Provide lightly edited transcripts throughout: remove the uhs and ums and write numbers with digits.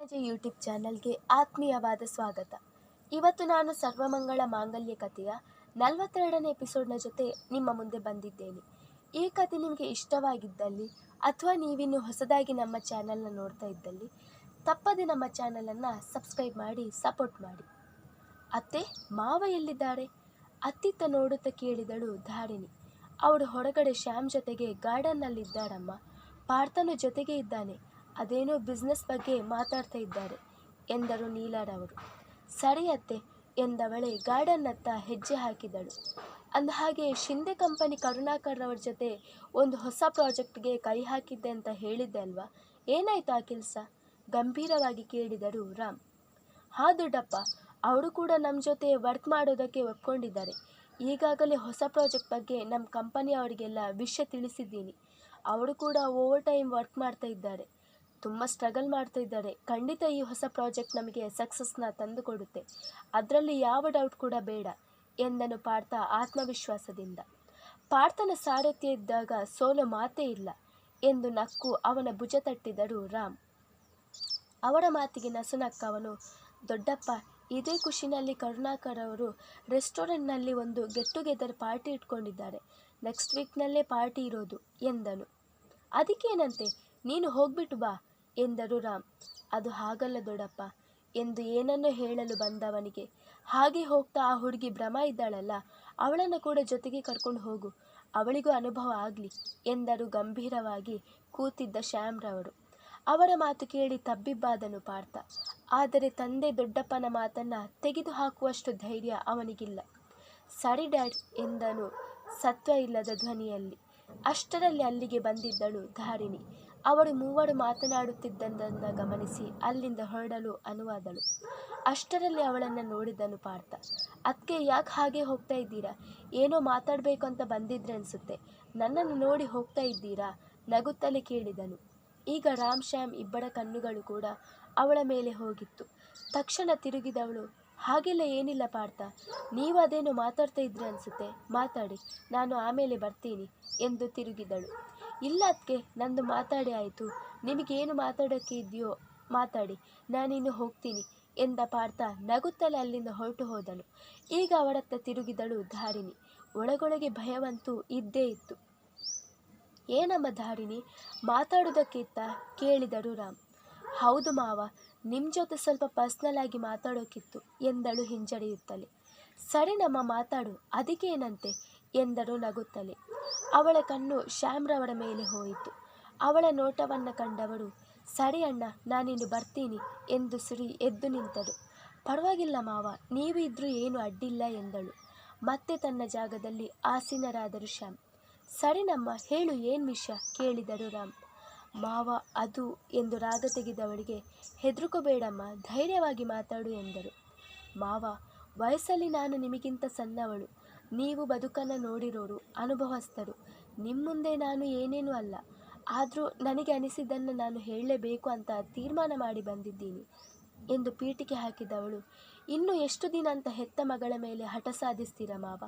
ಪೂಜೆ ಯೂಟ್ಯೂಬ್ ಚಾನಲ್ಗೆ ಆತ್ಮೀಯವಾದ ಸ್ವಾಗತ. ಇವತ್ತು ನಾನು ಸರ್ವಮಂಗಳ ಮಾಂಗಲ್ಯ ಕಥೆಯ 42ನೇ ಎಪಿಸೋಡ್ನ ಜೊತೆ ನಿಮ್ಮ ಮುಂದೆ ಬಂದಿದ್ದೇನೆ. ಈ ಕಥೆ ನಿಮಗೆ ಇಷ್ಟವಾಗಿದ್ದಲ್ಲಿ ಅಥವಾ ನೀವಿನ್ನು ಹೊಸದಾಗಿ ನಮ್ಮ ಚಾನಲ್ನ ನೋಡ್ತಾ ಇದ್ದಲ್ಲಿ ತಪ್ಪದೆ ನಮ್ಮ ಚಾನಲನ್ನು ಸಬ್ಸ್ಕ್ರೈಬ್ ಮಾಡಿ ಸಪೋರ್ಟ್ ಮಾಡಿ. ಅತ್ತೆ, ಮಾವ ಎಲ್ಲಿದ್ದಾರೆ? ಅತ್ತಿತ್ತ ನೋಡುತ್ತಾ ಕೇಳಿದಳು ಧಾರಿಣಿ. ಅವಳು ಹೊರಗಡೆ ಶ್ಯಾಮ್ ಜೊತೆಗೆ ಗಾರ್ಡನ್ನಲ್ಲಿದ್ದಾರಮ್ಮ. ಪಾರ್ಥನು ಜೊತೆಗೆ ಇದ್ದಾನೆ, ಅದೇನೋ ಬಿಸ್ನೆಸ್ ಬಗ್ಗೆ ಮಾತಾಡ್ತಾ ಇದ್ದಾರೆ ಎಂದರು ನೀಲಾರವರು. ಸರಿ ಅತ್ತೆ ಎಂದವಳೆ ಗಾರ್ಡನ್ನತ್ತ ಹೆಜ್ಜೆ ಹಾಕಿದಳು. ಅಂದಹಾಗೆ ಶಿಂದೆ ಕಂಪನಿ ಕರುಣಾಕರ್ ಅವರ ಜೊತೆ ಒಂದು ಹೊಸ ಪ್ರಾಜೆಕ್ಟ್ಗೆ ಕೈ ಹಾಕಿದ್ದೆ ಅಂತ ಹೇಳಿದ್ದೆ ಅಲ್ವಾ? ಏನಾಯ್ತು ಆ ಕೆಲಸ? ಗಂಭೀರವಾಗಿ ಕೇಳಿದರು ರಾಮ್. ಹಾ ದೊಡ್ಡಪ್ಪ, ಅವರು ಕೂಡ ನಮ್ಮ ಜೊತೆ ವರ್ಕ್ ಮಾಡೋದಕ್ಕೆ ಒಪ್ಕೊಂಡಿದ್ದಾರೆ. ಈಗಾಗಲೇ ಹೊಸ ಪ್ರಾಜೆಕ್ಟ್ ಬಗ್ಗೆ ನಮ್ಮ ಕಂಪನಿಯವರಿಗೆಲ್ಲ ವಿಷಯ ತಿಳಿಸಿದ್ದೀನಿ. ಅವರು ಕೂಡ ಓವರ್ ಟೈಮ್ ವರ್ಕ್ ಮಾಡ್ತಾ ಇದ್ದಾರೆ, ತುಂಬ ಸ್ಟ್ರಗಲ್ ಮಾಡ್ತಾ ಇದ್ದಾರೆ. ಖಂಡಿತ ಈ ಹೊಸ ಪ್ರಾಜೆಕ್ಟ್ ನಮಗೆ ಸಕ್ಸಸ್ನ ತಂದು ಕೊಡುತ್ತೆ, ಅದರಲ್ಲಿ ಯಾವ ಡೌಟ್ ಕೂಡ ಬೇಡ ಎಂದನು ಪಾರ್ಥ ಆತ್ಮವಿಶ್ವಾಸದಿಂದ. ಪಾರ್ಥನ ಸಾರಥ್ಯ ಇದ್ದಾಗ ಸೋಲೋ ಮಾತೇ ಇಲ್ಲ ಎಂದು ನಕ್ಕು ಅವನ ಭುಜ ತಟ್ಟಿದರು ರಾಮ್. ಅವರ ಮಾತಿಗೆ ನಸುನಕ್ಕವನು, ದೊಡ್ಡಪ್ಪ, ಇದೇ ಖುಷಿನಲ್ಲಿ ಕರುಣಾಕರ್ ಅವರು ರೆಸ್ಟೋರೆಂಟ್ನಲ್ಲಿ ಒಂದು ಗೆಟ್ ಟುಗೆದರ್ ಪಾರ್ಟಿ ಇಟ್ಕೊಂಡಿದ್ದಾರೆ. ನೆಕ್ಸ್ಟ್ ವೀಕ್ನಲ್ಲೇ ಪಾರ್ಟಿ ಇರೋದು ಎಂದನು. ಅದಕ್ಕೇನಂತೆ, ನೀನು ಹೋಗ್ಬಿಟ್ಟು ಬಾ ಎಂದರು ರಾಮ್. ಅದು ಹಾಗಲ್ಲ ದೊಡ್ಡಪ್ಪ ಎಂದು ಏನನ್ನೋ ಹೇಳಲು ಬಂದವನಿಗೆ, ಹಾಗೆ ಹೋಗ್ತಾ ಆ ಹುಡುಗಿ ಭ್ರಮ ಇದ್ದಾಳಲ್ಲ, ಅವಳನ್ನು ಕೂಡ ಜೊತೆಗೆ ಕರ್ಕೊಂಡು ಹೋಗು, ಅವಳಿಗೂ ಅನುಭವ ಆಗಲಿ ಎಂದರು ಗಂಭೀರವಾಗಿ ಕೂತಿದ್ದ ಶ್ಯಾಮ್ರವರು. ಅವರ ಮಾತು ಕೇಳಿ ತಬ್ಬಿಬ್ಬಾದನು ಪಾರ್ಥ. ಆದರೆ ತಂದೆ ದೊಡ್ಡಪ್ಪನ ಮಾತನ್ನು ತೆಗೆದು ಹಾಕುವಷ್ಟು ಧೈರ್ಯ ಅವನಿಗಿಲ್ಲ. ಸರಿ ಡ್ಯಾಡ್ ಎಂದನು ಸತ್ವ ಇಲ್ಲದ ಧ್ವನಿಯಲ್ಲಿ. ಅಷ್ಟರಲ್ಲಿ ಅಲ್ಲಿಗೆ ಬಂದಿದ್ದಳು ಧಾರಿಣಿ. ಅವರು ಮೂವರು ಮಾತನಾಡುತ್ತಿದ್ದದ್ದನ್ನು ಗಮನಿಸಿ ಅಲ್ಲಿಂದ ಹೊರಡಲು ಅನುವಾದಳು. ಅಷ್ಟರಲ್ಲಿ ಅವಳನ್ನು ನೋಡಿದನು ಪಾರ್ಥ. ಅದಕ್ಕೆ ಯಾಕೆ ಹಾಗೆ ಹೋಗ್ತಾ ಇದ್ದೀರಾ? ಏನೋ ಮಾತಾಡಬೇಕು ಅಂತ ಬಂದಿದ್ರೆ ಅನಿಸುತ್ತೆ, ನನ್ನನ್ನು ನೋಡಿ ಹೋಗ್ತಾ ಇದ್ದೀರಾ? ನಗುತ್ತಲೇ ಕೇಳಿದನು. ಈಗ ರಾಮ್ ಶ್ಯಾಮ್ ಇಬ್ಬರ ಕಣ್ಣುಗಳು ಕೂಡ ಅವಳ ಮೇಲೆ ಹೋಗಿತ್ತು. ತಕ್ಷಣ ತಿರುಗಿದವಳು, ಹಾಗೆಲ್ಲ ಏನಿಲ್ಲ ಪಾರ್ಥ, ನೀವು ಅದೇನೋ ಮಾತಾಡ್ತಾ ಇದ್ರೆ ಅನಿಸುತ್ತೆ, ಮಾತಾಡಿ, ನಾನು ಆಮೇಲೆ ಬರ್ತೀನಿ ಎಂದು ತಿರುಗಿದಳು. ಇಲ್ಲ ಅದಕ್ಕೆ, ನಂದು ಮಾತಾಡಿ ಆಯಿತು, ನಿಮಗೇನು ಮಾತಾಡೋಕ್ಕೆ ಇದೆಯೋ ಮಾತಾಡಿ, ನಾನಿನ್ನು ಹೋಗ್ತೀನಿ ಎಂದ ಪಾರ್ಥ ನಗುತ್ತಲೇ ಅಲ್ಲಿಂದ ಹೊರಟು ಹೋದನು. ಈಗ ಅವಳತ್ತ ತಿರುಗಿದಳು ಧಾರಿಣಿ. ಒಳಗೊಳಗೆ ಭಯವಂತೂ ಇದ್ದೇ ಇತ್ತು. ಏನಮ್ಮ ಧಾರಿಣಿ, ಮಾತಾಡೋದಕ್ಕಿತ್ತ ಕೇಳಿದರು ರಾಮ್. ಹೌದು ಮಾವ, ನಿಮ್ಮ ಜೊತೆ ಸ್ವಲ್ಪ ಪರ್ಸ್ನಲ್ ಆಗಿ ಮಾತಾಡೋಕ್ಕಿತ್ತು ಎಂದಳು ಹಿಂಜರಿಯುತ್ತಲೇ. ಸರಿ ನಮ್ಮ ಮಾತಾಡು, ಅದಕ್ಕೇನಂತೆ ಎಂದರು ನಗುತ್ತಲೇ. ಅವಳ ಕಣ್ಣು ಶ್ಯಾಮ್ರವರ ಮೇಲೆ ಹೋಯಿತು. ಅವಳ ನೋಟವನ್ನು ಕಂಡವರು, ಸರಿ ಅಣ್ಣ, ನಾನಿನ್ನು ಬರ್ತೀನಿ ಎಂದು ಸಿರಿ ಎದ್ದು ನಿಂತರು. ಪರವಾಗಿಲ್ಲ ಮಾವ, ನೀವು ಇದ್ರೂ ಏನು ಅಡ್ಡಿಲ್ಲ ಎಂದಳು. ಮತ್ತೆ ತನ್ನ ಜಾಗದಲ್ಲಿ ಆಸೀನರಾದರು ಶ್ಯಾಮ್. ಸರಿ ನಮ್ಮ, ಹೇಳು, ಏನು ವಿಷಯ ಕೇಳಿದರು ರಾಮ್. ಮಾವ ಅದು ಎಂದು ರಾಗ ತೆಗೆದವಳಿಗೆ, ಹೆದರ್ಕೋಬೇಡಮ್ಮ, ಧೈರ್ಯವಾಗಿ ಮಾತಾಡು ಎಂದರು. ಮಾವ, ವಯಸ್ಸಲ್ಲಿ ನಾನು ನಿಮಗಿಂತ ಸಣ್ಣವಳು, ನೀವು ಬದುಕನ್ನು ನೋಡಿರೋರು, ಅನುಭವಸ್ಥರು. ನಿಮ್ಮ ಮುಂದೆ ನಾನು ಏನೇನೂ ಅಲ್ಲ, ಆದರೂ ನನಗೆ ಅನಿಸಿದ್ದನ್ನು ನಾನು ಹೇಳಲೇಬೇಕು ಅಂತ ತೀರ್ಮಾನ ಮಾಡಿ ಬಂದಿದ್ದೀನಿ ಎಂದು ಪೀಠಿಕೆ ಹಾಕಿದವಳು, ಇನ್ನು ಎಷ್ಟು ದಿನ ಅಂತ ಹೆತ್ತ ಮಗಳ ಮೇಲೆ ಹಠ ಸಾಧಿಸ್ತೀರ ಮಾವ?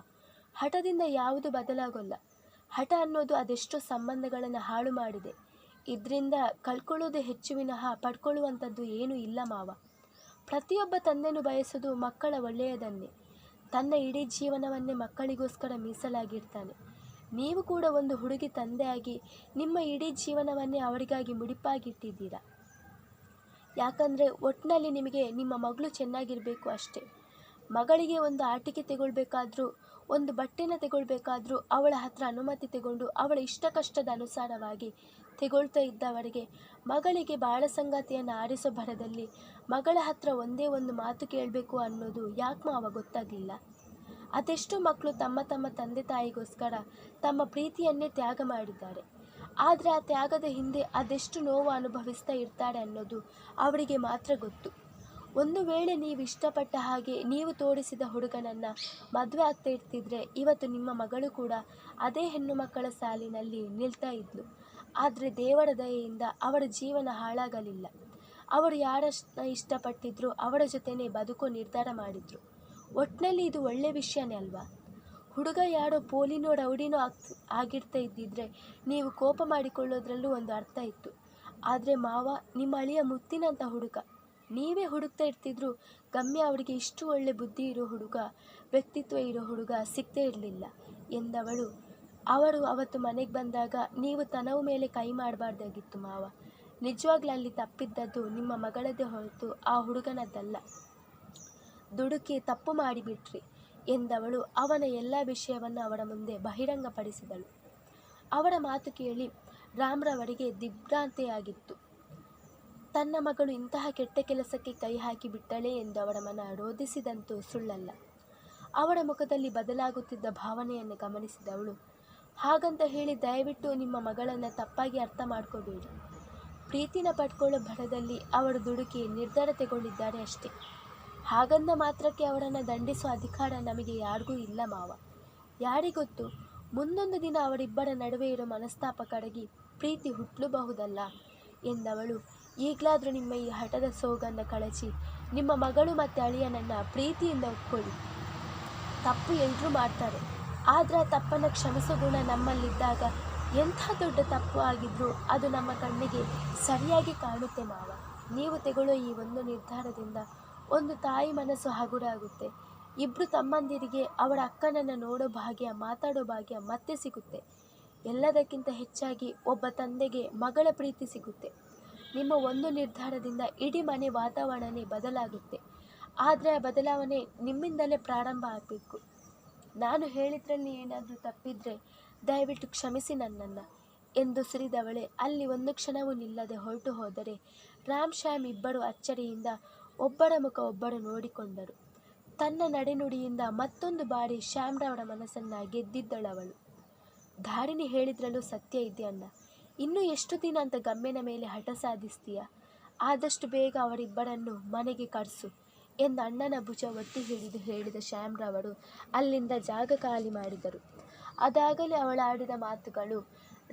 ಹಠದಿಂದ ಯಾವುದು ಬದಲಾಗೋಲ್ಲ. ಹಠ ಅನ್ನೋದು ಅದೆಷ್ಟೋ ಸಂಬಂಧಗಳನ್ನು ಹಾಳು ಮಾಡಿದೆ. ಇದರಿಂದ ಕಳ್ಕೊಳ್ಳೋದು ಹೆಚ್ಚು ವಿನಃ ಪಡ್ಕೊಳ್ಳುವಂಥದ್ದು ಏನೂ ಇಲ್ಲ ಮಾವ. ಪ್ರತಿಯೊಬ್ಬ ತಂದೆನೂ ಬಯಸೋದು ಮಕ್ಕಳ ಒಳ್ಳೆಯದನ್ನೇ. ತನ್ನ ಇಡೀ ಜೀವನವನ್ನೇ ಮಕ್ಕಳಿಗೋಸ್ಕರ ಮೀಸಲಾಗಿರ್ತಾನೆ. ನೀವು ಕೂಡ ಒಂದು ಹುಡುಗಿ ತಂದೆಯಾಗಿ ನಿಮ್ಮ ಇಡೀ ಜೀವನವನ್ನೇ ಅವರಿಗಾಗಿ ಮುಡಿಪಾಗಿಟ್ಟಿದ್ದೀರಾ. ಯಾಕಂದರೆ ಒಟ್ಟಿನಲ್ಲಿ ನಿಮಗೆ ನಿಮ್ಮ ಮಗಳು ಚೆನ್ನಾಗಿರಬೇಕು ಅಷ್ಟೇ. ಮಗಳಿಗೆ ಒಂದು ಆಟಿಕೆ ತೆಗೊಳ್ಬೇಕಾದ್ರೂ, ಒಂದು ಬಟ್ಟೆನ ತೆಗೊಳ್ಬೇಕಾದ್ರೂ ಅವಳ ಹತ್ರ ಅನುಮತಿ ತೆಗೊಂಡು ಅವಳ ಇಷ್ಟ ಕಷ್ಟದ ಅನುಸಾರವಾಗಿ ತೆಗೊಳ್ತಾ ಇದ್ದವರಿಗೆ ಮಗಳಿಗೆ ಬಾಳ ಸಂಗಾತಿಯನ್ನು ಆರಿಸೋ ಭರದಲ್ಲಿ ಮಗಳ ಹತ್ರ ಒಂದೇ ಒಂದು ಮಾತು ಕೇಳಬೇಕು ಅನ್ನೋದು ಯಾಕೆ ಮಾವ ಗೊತ್ತಾಗಲಿಲ್ಲ? ಅದೆಷ್ಟೋ ಮಕ್ಕಳು ತಮ್ಮ ತಮ್ಮ ತಂದೆ ತಾಯಿಗೋಸ್ಕರ ತಮ್ಮ ಪ್ರೀತಿಯನ್ನೇ ತ್ಯಾಗ ಮಾಡಿದ್ದಾರೆ. ಆದರೆ ಆ ತ್ಯಾಗದ ಹಿಂದೆ ಅದೆಷ್ಟು ನೋವು ಅನುಭವಿಸ್ತಾ ಇರ್ತಾರೆ ಅನ್ನೋದು ಅವರಿಗೆ ಮಾತ್ರ ಗೊತ್ತು. ಒಂದು ವೇಳೆ ನೀವು ಇಷ್ಟಪಟ್ಟ ಹಾಗೆ ನೀವು ತೋರಿಸಿದ ಹುಡುಗನನ್ನು ಮದುವೆ ಆಗ್ತಾ ಇರ್ತಿದ್ರೆ ಇವತ್ತು ನಿಮ್ಮ ಮಗಳು ಕೂಡ ಅದೇ ಹೆಣ್ಣು ಮಕ್ಕಳ ಸಾಲಿನಲ್ಲಿ ನಿಲ್ತಾ ಇದ್ಲು. ಆದರೆ ದೇವರ ದಯೆಯಿಂದ ಅವರ ಜೀವನ ಹಾಳಾಗಲಿಲ್ಲ. ಅವರು ಯಾರನ್ನ ಇಷ್ಟಪಟ್ಟಿದ್ರು ಅವರ ಜೊತೆನೇ ಬದುಕೋ ನಿರ್ಧಾರ ಮಾಡಿದರು. ಒಟ್ಟಿನಲ್ಲಿ ಇದು ಒಳ್ಳೆ ವಿಷಯನೇ ಅಲ್ವಾ? ಹುಡುಗ ಯಾರೋ ಪೋಲಿನೋ ರೌಡಿನೋ ಆಗಿರ್ತಾ ಇದ್ದಿದ್ರೆ ನೀವು ಕೋಪ ಮಾಡಿಕೊಳ್ಳೋದ್ರಲ್ಲೂ ಒಂದು ಅರ್ಥ ಇತ್ತು. ಆದರೆ ಮಾವ, ನಿಮ್ಮ ಅಳಿಯ ಮುತ್ತಿನಂಥ ಹುಡುಗ, ನೀವೇ ಹುಡುಕ್ತಾ ಇರ್ತಿದ್ರು ಗಮ್ಯ ಅವರಿಗೆ ಇಷ್ಟು ಒಳ್ಳೆ ಬುದ್ಧಿ ಇರೋ ಹುಡುಗ, ವ್ಯಕ್ತಿತ್ವ ಇರೋ ಹುಡುಗ ಸಿಗ್ತೇ ಇರಲಿಲ್ಲ ಎಂದವಳು. ಅವರು ಅವತ್ತು ಮನೆಗೆ ಬಂದಾಗ ನೀವು ತನವು ಮೇಲೆ ಕೈ ಮಾಡಬಾರ್ದಾಗಿತ್ತು ಮಾವ. ನಿಜವಾಗ್ಲೂ ಅಲ್ಲಿ ತಪ್ಪಿದ್ದದ್ದು ನಿಮ್ಮ ಮಗಳದ್ದೇ ಹೊರತು ಆ ಹುಡುಗನದ್ದಲ್ಲ. ದುಡುಕಿ ತಪ್ಪು ಮಾಡಿಬಿಟ್ರಿ ಎಂದವಳು ಅವನ ಎಲ್ಲ ವಿಷಯವನ್ನು ಅವರ ಮುಂದೆ ಬಹಿರಂಗಪಡಿಸಿದಳು. ಅವರ ಮಾತು ಕೇಳಿ ರಾಮ್ರವರಿಗೆ ದಿಗ್ಭ್ರಾಂತಿಯಾಗಿತ್ತು. ತನ್ನ ಮಗಳು ಇಂತಹ ಕೆಟ್ಟ ಕೆಲಸಕ್ಕೆ ಕೈ ಹಾಕಿ ಬಿಟ್ಟಳೆ ಎಂದು ಅವರ ಮನ ರೋಧಿಸಿದಂತೂ ಸುಳ್ಳಲ್ಲ. ಅವರ ಮುಖದಲ್ಲಿ ಬದಲಾಗುತ್ತಿದ್ದ ಭಾವನೆಯನ್ನು ಗಮನಿಸಿದವಳು, ಹಾಗಂತ ಹೇಳಿ ದಯವಿಟ್ಟು ನಿಮ್ಮ ಮಗಳನ್ನು ತಪ್ಪಾಗಿ ಅರ್ಥ ಮಾಡ್ಕೋಬೇಡಿ. ಪ್ರೀತಿನ ಪಡ್ಕೊಳ್ಳೋ ಭರದಲ್ಲಿ ಅವರು ದುಡುಕಿ ನಿರ್ಧಾರ ತಗೊಂಡಿದ್ದಾರೆ ಅಷ್ಟೇ. ಹಾಗಂದ ಮಾತ್ರಕ್ಕೆ ಅವರನ್ನು ದಂಡಿಸುವ ಅಧಿಕಾರ ನಮಗೆ ಯಾರಿಗೂ ಇಲ್ಲ ಮಾವ. ಯಾರಿಗೊತ್ತು, ಮುಂದೊಂದು ದಿನ ಅವರಿಬ್ಬರ ನಡುವೆ ಇರೋ ಮನಸ್ತಾಪ ಕರಗಿ ಪ್ರೀತಿ ಹುಟ್ಟಲಬಹುದಲ್ಲ ಎಂದವಳು. ಈಗಲಾದರೂ ನಿಮ್ಮ ಈ ಹಠದ ಸೋಗನ್ನು ಕಳಚಿ ನಿಮ್ಮ ಮಗಳು ಮತ್ತು ಅಳಿಯನನ್ನು ಪ್ರೀತಿಯಿಂದ ಒಪ್ಕೊಳ್ಳಿ. ತಪ್ಪು ಎಲ್ಲರೂ ಮಾಡ್ತಾರೆ, ಆದರೆ ಆ ತಪ್ಪನ್ನು ಕ್ಷಮಿಸೋ ಗುಣ ನಮ್ಮಲ್ಲಿದ್ದಾಗ ಎಂಥ ದೊಡ್ಡ ತಪ್ಪು ಆಗಿದ್ರೂ ಅದು ನಮ್ಮ ಕಣ್ಣಿಗೆ ಸರಿಯಾಗಿ ಕಾಣುತ್ತೆ ಮಾವ. ನೀವು ತೆಗೊಳ್ಳೋ ಈ ಒಂದು ನಿರ್ಧಾರದಿಂದ ಒಂದು ತಾಯಿ ಮನಸ್ಸು ಹಗುರಾಗುತ್ತೆ. ಇಬ್ಬರು ತಮ್ಮಂದಿರಿಗೆ ಅವರ ಅಕ್ಕನನ್ನು ನೋಡೋ ಭಾಗ್ಯ, ಮಾತಾಡೋ ಭಾಗ್ಯ ಮತ್ತೆ ಸಿಗುತ್ತೆ. ಎಲ್ಲದಕ್ಕಿಂತ ಹೆಚ್ಚಾಗಿ ಒಬ್ಬ ತಂದೆಗೆ ಮಗಳ ಪ್ರೀತಿ ಸಿಗುತ್ತೆ. ನಿಮ್ಮ ಒಂದು ನಿರ್ಧಾರದಿಂದ ಇಡೀ ಮನೆ ವಾತಾವರಣನೇ ಬದಲಾಗುತ್ತೆ. ಆದರೆ ಆ ಬದಲಾವಣೆ ನಿಮ್ಮಿಂದಲೇ ಪ್ರಾರಂಭ ಆಗಬೇಕು. ನಾನು ಹೇಳಿದ್ರಲ್ಲಿ ಏನಾದರೂ ತಪ್ಪಿದ್ರೆ ದಯವಿಟ್ಟು ಕ್ಷಮಿಸಿ ನನ್ನನ್ನು ಎಂದು ಸುರಿದವಳೆ ಅಲ್ಲಿ ಒಂದು ಕ್ಷಣವೂ ನಿಲ್ಲದೆ ಹೊರಟು ಹೋದರೆ ರಾಮ್ ಶ್ಯಾಮ್ ಇಬ್ಬರು ಅಚ್ಚರಿಯಿಂದ ಒಬ್ಬರ ಮುಖ ಒಬ್ಬರು ನೋಡಿಕೊಂಡರು. ತನ್ನ ನಡೆನುಡಿಯಿಂದ ಮತ್ತೊಂದು ಬಾರಿ ಶ್ಯಾಮ್ರವರ ಮನಸ್ಸನ್ನು ಗೆದ್ದಿದ್ದಳವಳು. ಧಾರಿಣಿ ಹೇಳಿದ್ರಲ್ಲೂ ಸತ್ಯ ಇದೆ ಅಣ್ಣ. ಇನ್ನೂ ಎಷ್ಟು ದಿನ ಅಂತ ಗಮ್ಯನ ಮೇಲೆ ಹಠ ಸಾಧಿಸ್ತೀಯ? ಆದಷ್ಟು ಬೇಗ ಅವರಿಬ್ಬರನ್ನು ಮನೆಗೆ ಕರೆಸು ಎಂದು ಅಣ್ಣನ ಭುಜ ಒತ್ತಿ ಹಿಡಿದು ಹೇಳಿದ ಶ್ಯಾಮ್ರವರು ಅಲ್ಲಿಂದ ಜಾಗ ಖಾಲಿ ಮಾಡಿದರು. ಅದಾಗಲೇ ಅವಳಾಡಿದ ಮಾತುಗಳು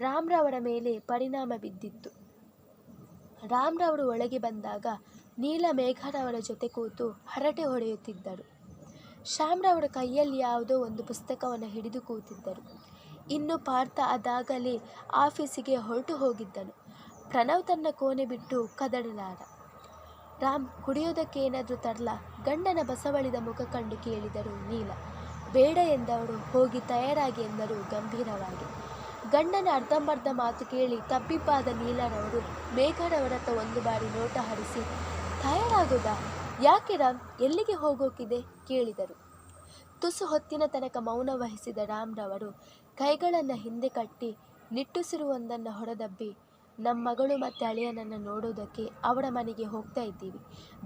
ರಾಮ್ರವರ ಮೇಲೆ ಪರಿಣಾಮ ಬಿದ್ದಿತ್ತು. ರಾಮ್ರವರು ಒಳಗೆ ಬಂದಾಗ ನೀಲ ಮೇಘರವರ ಜೊತೆ ಕೂತು ಹರಟೆ ಹೊಡೆಯುತ್ತಿದ್ದರು. ಶ್ಯಾಮ್ರವರ ಕೈಯಲ್ಲಿ ಯಾವುದೋ ಒಂದು ಪುಸ್ತಕವನ್ನು ಹಿಡಿದು ಕೂತಿದ್ದರು. ಇನ್ನು ಪಾರ್ಥ ಅದಾಗಲೇ ಆಫೀಸಿಗೆ ಹೊರಟು ಹೋಗಿದ್ದನು. ಪ್ರಣವ್ ತನ್ನ ಕೋಣೆ ಬಿಟ್ಟು ಕದಡಲಾರ. ರಾಮ್, ಕುಡಿಯೋದಕ್ಕೆ ಏನಾದರೂ ತರಲಾ? ಗಂಡನ ಬಸವಳಿದ ಮುಖ ಕಂಡು ಕೇಳಿದರು ನೀಲ. ಬೇಡ ಎಂದವರು ಹೋಗಿ ತಯಾರಾಗಿ ಎಂದರು ಗಂಭೀರವಾಗಿ. ಗಂಡನ ಅರ್ಧಂಬರ್ಧ ಮಾತು ಕೇಳಿ ತಬ್ಬಿಬ್ಬಾದ ನೀಲರವರು ಮೇಘರವರತ್ತ ಒಂದು ಬಾರಿ ನೋಟ ಹರಿಸಿ, ತಯಾರಾಗೋದಾ? ಯಾಕೆ ರಾಮ್, ಎಲ್ಲಿಗೆ ಹೋಗೋಕಿದೆ ಕೇಳಿದರು. ತುಸು ಹೊತ್ತಿನ ತನಕ ಮೌನ ವಹಿಸಿದ ರಾಮ್ರವರು ಕೈಗಳನ್ನು ಹಿಂದೆ ಕಟ್ಟಿ ನಿಟ್ಟುಸಿರುವೊಂದನ್ನು ಹೊರದಬ್ಬಿ, ನಮ್ಮ ಮಗಳು ಮತ್ತು ಅಳಿಯನನ್ನು ನೋಡೋದಕ್ಕೆ ಅವರ ಮನೆಗೆ ಹೋಗ್ತಾ ಇದ್ದೀವಿ,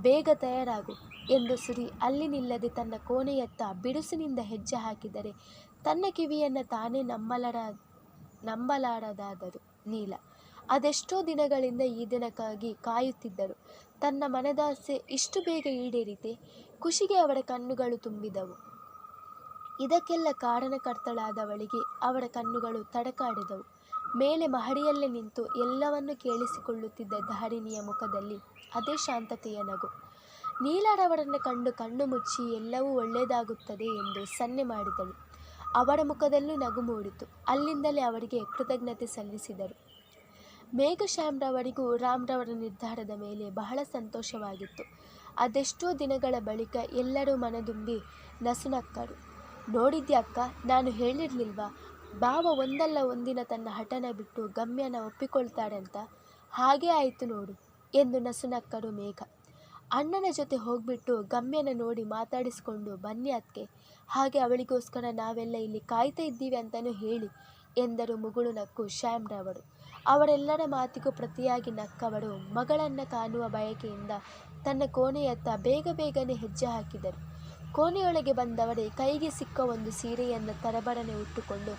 ಬೇಗ ತಯಾರಾಗು ಎಂದು ಸುರಿ ಅಲ್ಲಿ ನಿಲ್ಲದೆ ತನ್ನ ಕೋಣೆಯತ್ತ ಬಿಡುಸಿನಿಂದ ಹೆಜ್ಜೆ ಹಾಕಿದರೆ ತನ್ನ ಕಿವಿಯನ್ನು ತಾನೇ ನಂಬಲಾರದಾದರು ನೀಲ. ಅದೆಷ್ಟೋ ದಿನಗಳಿಂದ ಈ ದಿನಕ್ಕಾಗಿ ಕಾಯುತ್ತಿದ್ದರು. ತನ್ನ ಮನದಾಸೆ ಇಷ್ಟು ಬೇಗ ಈಡೇರಿತೆ? ಖುಷಿಗೆ ಅವರ ಕಣ್ಣುಗಳು ತುಂಬಿದವು. ಇದಕ್ಕೆಲ್ಲ ಕಾರಣಕರ್ತಳಾದವಳಿಗೆ ಅವರ ಕಣ್ಣುಗಳು ತಡಕಾಡಿದವು. ಮೇಲೆ ಮಹಡಿಯಲ್ಲೇ ನಿಂತು ಎಲ್ಲವನ್ನೂ ಕೇಳಿಸಿಕೊಳ್ಳುತ್ತಿದ್ದ ಧಾರಿಣಿಯ ಮುಖದಲ್ಲಿ ಅದೇ ಶಾಂತತೆಯ ನಗು. ನೀಲರವರನ್ನು ಕಂಡು ಕಣ್ಣು ಮುಚ್ಚಿ ಎಲ್ಲವೂ ಒಳ್ಳೆಯದಾಗುತ್ತದೆ ಎಂದು ಸನ್ನೆ ಮಾಡಿದಳು. ಅವರ ಮುಖದಲ್ಲೂ ನಗು ಮೂಡಿತು. ಅಲ್ಲಿಂದಲೇ ಅವರಿಗೆ ಕೃತಜ್ಞತೆ ಸಲ್ಲಿಸಿದರು. ಮೇಘಶ್ಯಾಮ್ರವರಿಗೂ ರಾಮ್ರವರ ನಿರ್ಧಾರದ ಮೇಲೆ ಬಹಳ ಸಂತೋಷವಾಗಿತ್ತು. ಅದೆಷ್ಟೋ ದಿನಗಳ ಬಳಿಕ ಎಲ್ಲರೂ ಮನದುಂಬಿ ನಸುನಕ್ಕರು. ನೋಡಿದ್ಯಾ ಅಕ್ಕ, ನಾನು ಹೇಳಿರ್ಲಿಲ್ವಾ ಬಾವ ಒಂದಲ್ಲ ಒಂದಿನ ತನ್ನ ಹಠನ ಬಿಟ್ಟು ಗಮ್ಯನ ಒಪ್ಪಿಕೊಳ್ತಾಳೆ ಅಂತ? ಹಾಗೇ ಆಯಿತು ನೋಡು ಎಂದು ನಸುನಕ್ಕರು ಮೇಘ. ಅಣ್ಣನ ಜೊತೆ ಹೋಗ್ಬಿಟ್ಟು ಗಮ್ಯನ ನೋಡಿ ಮಾತಾಡಿಸ್ಕೊಂಡು ಬನ್ನಿ ಅದ್ಕೆ, ಹಾಗೆ ಅವಳಿಗೋಸ್ಕರ ನಾವೆಲ್ಲ ಇಲ್ಲಿ ಕಾಯ್ತಾ ಇದ್ದೀವಿ ಅಂತಲೂ ಹೇಳಿ ಎಂದರು ಮುಗುಳು ನಕ್ಕು ಶ್ಯಾಮ್ರವರು. ಅವರೆಲ್ಲರ ಮಾತಿಗೂ ಪ್ರತಿಯಾಗಿ ನಕ್ಕವಳು ಮಗಳನ್ನು ಕಾಣುವ ಬಯಕೆಯಿಂದ ತನ್ನ ಕೋಣೆಯತ್ತ ಬೇಗನೆ ಹೆಜ್ಜೆ ಹಾಕಿದರು. ಕೋಣೆಯೊಳಗೆ ಬಂದವರೇ ಕೈಗೆ ಸಿಕ್ಕ ಒಂದು ಸೀರೆಯನ್ನು ತರಬರನೆ ಉಟ್ಟುಕೊಂಡು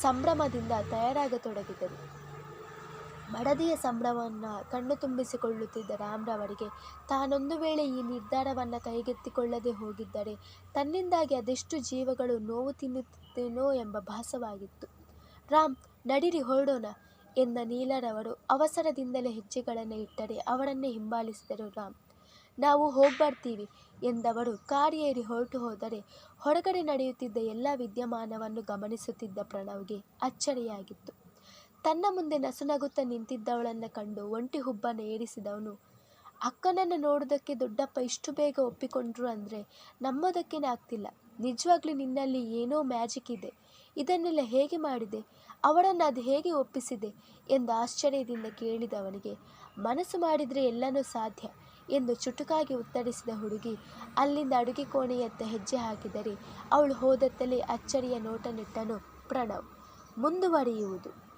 ಸಂಭ್ರಮದಿಂದ ತಯಾರಾಗತೊಡಗಿದರು. ಮಡದಿಯ ಸಂಭ್ರಮವನ್ನು ಕಣ್ಣು ತುಂಬಿಸಿಕೊಳ್ಳುತ್ತಿದ್ದ ರಾಮ್ರವರಿಗೆ ತಾನೊಂದು ವೇಳೆ ಈ ನಿರ್ಧಾರವನ್ನು ಕೈಗೆತ್ತಿಕೊಳ್ಳದೆ ಹೋಗಿದ್ದರೆ ತನ್ನಿಂದಾಗಿ ಅದೆಷ್ಟು ಜೀವಗಳು ನೋವು ತಿನ್ನುತ್ತೇನೋ ಎಂಬ ಭಾಸವಾಗಿತ್ತು. ರಾಮ್, ನಡೀರಿ ಹೊರಡೋಣ ಎಂದ ನೀಲರವರು ಅವಸರದಿಂದಲೇ ಹೆಜ್ಜೆಗಳನ್ನು ಇಟ್ಟರೆ ಅವರನ್ನೇ ಹಿಂಬಾಲಿಸಿದರು ರಾಮ್. ನಾವು ಹೋಗ್ಬರ್ತೀವಿ ಎಂದವರು ಕಾರ್ ಏರಿ ಹೊರಟು ಹೋದರೆ ಹೊರಗಡೆ ನಡೆಯುತ್ತಿದ್ದ ಎಲ್ಲ ವಿದ್ಯಮಾನವನ್ನು ಗಮನಿಸುತ್ತಿದ್ದ ಪ್ರಣವ್ಗೆ ಅಚ್ಚರಿಯಾಗಿತ್ತು. ತನ್ನ ಮುಂದೆ ನಸುನಗುತ್ತಾ ನಿಂತಿದ್ದವಳನ್ನು ಕಂಡು ಒಂಟಿ ಹುಬ್ಬನ್ನು ಏರಿಸಿದವನು ಅಕ್ಕನನ್ನು ನೋಡೋದಕ್ಕೆ ದೊಡ್ಡಪ್ಪ ಇಷ್ಟು ಬೇಗ ಒಪ್ಪಿಕೊಂಡ್ರು ಅಂದರೆ ನಂಬೋದಕ್ಕೇನೆ ಆಗ್ತಿಲ್ಲ. ನಿಜವಾಗ್ಲೂ ನಿನ್ನಲ್ಲಿ ಏನೋ ಮ್ಯಾಜಿಕ್ ಇದೆ. ಇದನ್ನೆಲ್ಲ ಹೇಗೆ ಮಾಡಿದೆ? ಅವಳನ್ನು ಅದು ಹೇಗೆ ಒಪ್ಪಿಸಿದೆ ಎಂದು ಆಶ್ಚರ್ಯದಿಂದ ಕೇಳಿದವನಿಗೆ, ಮನಸ್ಸು ಮಾಡಿದರೆ ಎಲ್ಲನೂ ಸಾಧ್ಯ ಎಂದು ಚುಟುಕಾಗಿ ಉತ್ತರಿಸಿದ ಹುಡುಗಿ ಅಲ್ಲಿಂದ ಅಡುಗೆ ಕೋಣೆಯತ್ತ ಹೆಜ್ಜೆ ಹಾಕಿದರೆ ಅವಳು ಹೋದತ್ತಲೇ ಅಚ್ಚರಿಯ ನೋಟ ನೆಟ್ಟನು ಪ್ರಣವ್. ಮುಂದುವರಿಯುವುದು.